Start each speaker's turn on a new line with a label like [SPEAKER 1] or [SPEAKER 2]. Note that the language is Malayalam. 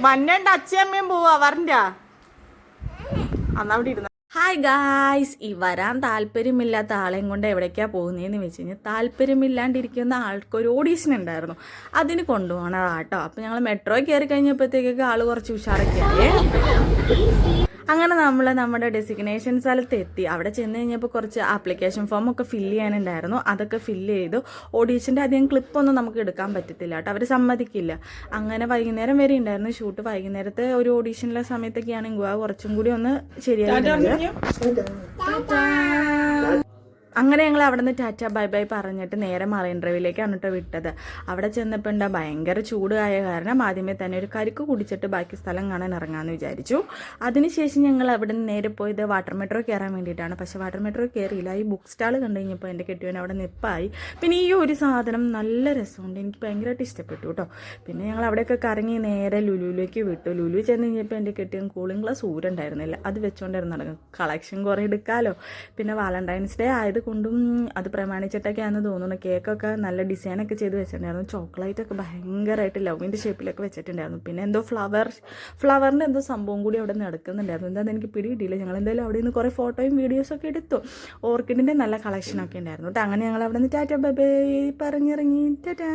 [SPEAKER 1] മഞ്ഞണ്ട് അച്ഛയമ്മയും പോവാ വരണ്ട അന്നവിടെ ഇരുന്ന. ഹായ് ഗായ്സ്, ഈ വരാൻ താല്പര്യമില്ലാത്ത ആളെയും കൊണ്ട് എവിടേക്കാണ് പോകുന്നതെന്ന് വെച്ച് കഴിഞ്ഞാൽ താല്പര്യമില്ലാണ്ടിരിക്കുന്ന ആൾക്കൊരു ഓഡീഷൻ ഉണ്ടായിരുന്നു, അതിന് കൊണ്ടുപോകണതാട്ടോ. അപ്പോൾ ഞങ്ങൾ മെട്രോ കയറി കഴിഞ്ഞപ്പോഴത്തേക്കൊക്കെ ആൾ കുറച്ച് ഉഷാറൊക്കെ ആയേ. അങ്ങനെ നമ്മൾ നമ്മുടെ ഡെസിഗ്നേഷൻ സ്ഥലത്ത് എത്തി. അവിടെ ചെന്ന് കഴിഞ്ഞപ്പോൾ കുറച്ച് ആപ്ലിക്കേഷൻ ഫോം ഒക്കെ ഫില്ല് ചെയ്യാനുണ്ടായിരുന്നു. അതൊക്കെ ഫില്ല് ചെയ്തു. ഓഡീഷൻ്റെ അധികം ക്ലിപ്പൊന്നും നമുക്ക് എടുക്കാൻ പറ്റത്തില്ല കേട്ടോ, അവർ സമ്മതിക്കില്ല. അങ്ങനെ വൈകുന്നേരം വരെ ഉണ്ടായിരുന്നു ഷൂട്ട്. വൈകുന്നേരത്തെ ഒരു ഓഡീഷനിലെ സമയത്തൊക്കെയാണെങ്കിൽ കുറച്ചും കൂടി ഒന്ന് ശരിയായി. അങ്ങനെ ഞങ്ങൾ അവിടെ നിന്ന് ടാറ്റ ബൈ ബൈ പറഞ്ഞിട്ട് നേരെ മറൈൻ ഡ്രൈവിലേക്കാണ് കേട്ടോ വിട്ടത്. അവിടെ ചെന്നപ്പോൾ ഉണ്ടാ ഭയങ്കര ചൂടായ കാരണം ആദ്യമേ തന്നെ ഒരു കരിക്ക് കുടിച്ചിട്ട് ബാക്കി സ്ഥലം കാണാൻ ഇറങ്ങാമെന്ന് വിചാരിച്ചു. അതിനുശേഷം ഞങ്ങൾ അവിടെ നിന്ന് നേരെ പോയത് വാട്ടർ മെട്രോ കയറാൻ വേണ്ടിയിട്ടാണ്. പക്ഷേ വാട്ടർ മെട്രോ കയറിയില്ല. ഈ ബുക്ക് സ്റ്റാൾ കണ്ടു കഴിഞ്ഞപ്പോൾ എൻ്റെ കെട്ടിയവൻ അവിടെ നിപ്പായി. പിന്നെ ഈ ഒരു സാധനം നല്ല രസമുണ്ട്, എനിക്ക് ഭയങ്കരമായിട്ട് ഇഷ്ടപ്പെട്ടു കേട്ടോ. പിന്നെ ഞങ്ങൾ അവിടെയൊക്കെ കറങ്ങി നേരെ ലുലുവിലേക്ക് വിട്ടു. ലുലു ചെന്ന് കഴിഞ്ഞപ്പോൾ എൻ്റെ കെട്ടിയവൻ കൂളിംഗ് ഗ്ലാസ് ഊരുണ്ടായിരുന്നില്ല, അത് വെച്ചുകൊണ്ടിരുന്ന് നടക്കും. കളക്ഷൻ കുറേ എടുക്കാമല്ലോ. പിന്നെ വാലന്റൈൻസ് ഡേ ആയത് കൊണ്ടും അത് പ്രമാണിച്ചിട്ടൊക്കെയാണെന്ന് തോന്നുന്നു. കേക്കൊക്കെ നല്ല ഡിസൈനൊക്കെ ചെയ്ത് വെച്ചിട്ടുണ്ടായിരുന്നു. ചോക്ലേറ്റൊക്കെ ഭയങ്കരമായിട്ട് ലവിൻ്റെ ഷേപ്പിലൊക്കെ വെച്ചിട്ടുണ്ടായിരുന്നു. പിന്നെ എന്തോ ഫ്ലവറിൻ്റെ എന്തോ സംഭവം കൂടി അവിടെ നടക്കുന്നുണ്ടായിരുന്നു. എന്താണെന്ന് എനിക്ക് പിടികിട്ടിയില്ല. ഞങ്ങൾ എന്തായാലും അവിടെ നിന്ന് കുറേ ഫോട്ടോയും വീഡിയോസൊക്കെ എടുത്തു. ഓർക്കിഡിൻ്റെ നല്ല കളക്ഷനൊക്കെ ഉണ്ടായിരുന്നു കേട്ടോ. അങ്ങനെ ഞങ്ങൾ അവിടെ നിന്ന് ടാറ്റ ബൈ ബൈ പറഞ്ഞിറങ്ങി. ടാറ്റാ.